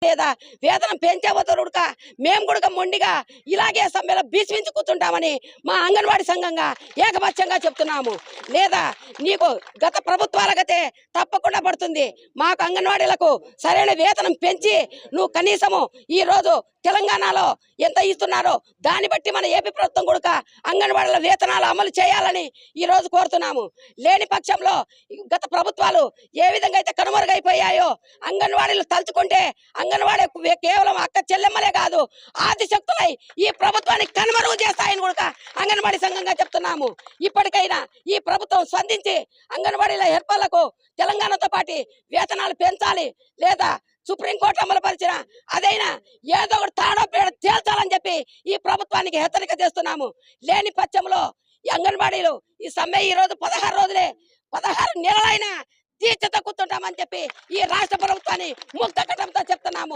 లేదా వేతనం పెంచేవతరుడుక మేము కూడా మొండిగా ఇలాగే సమ్మెలో బీసిమించి కూర్చుంటామని మా అంగన్వాడీ సంఘంగా ఏకపక్షంగా చెప్తున్నాము. లేదా నీకు గత ప్రభుత్వాలకైతే తప్పకుండా పడుతుంది. మాకు అంగన్వాడీలకు సరైన వేతనం పెంచి నువ్వు కనీసము ఈ రోజు తెలంగాణలో ఎంత ఇస్తున్నారో దాన్ని బట్టి మన ఏపీ ప్రభుత్వం కూడా అంగన్వాడీల వేతనాలు అమలు చేయాలని ఈ రోజు కోరుతున్నాము. లేని పక్షంలో గత ప్రభుత్వాలు ఏ విధంగా అయితే కనుమరుగైపోయాయో అంగన్వాడీలు తలుచుకుంటే అంగన్వాడీ కేవలం అక్క చెల్లెమ్మలే కాదు ఆదిశక్తులై ఈ ప్రభుత్వాన్ని కనుమరుగు చేస్తాయని కూడా అంగన్వాడీ సంఘంగా చెప్తున్నాము. ఇప్పటికైనా ఈ ప్రభుత్వం స్పందించి అంగన్వాడీల హెల్పర్లకు తెలంగాణతో పాటు వేతనాలు పెంచాలి. లేదా సుప్రీంకోర్టు అమలుపరిచిన అదైనా ఏదో ఒకటి తాడో పేడ తేల్చాలని చెప్పి ఈ ప్రభుత్వానికి హెచ్చరిక చేస్తున్నాము. లేని పక్షంలో ఈ అంగన్వాడీలు ఈ సమ్మె ఈ రోజు 16 రోజులే 16 నెలలైనా దీక్షతో కూర్చుంటామని చెప్పి ఈ రాష్ట్ర ప్రభుత్వాన్ని ముక్త కటంతో చెప్తున్నాము.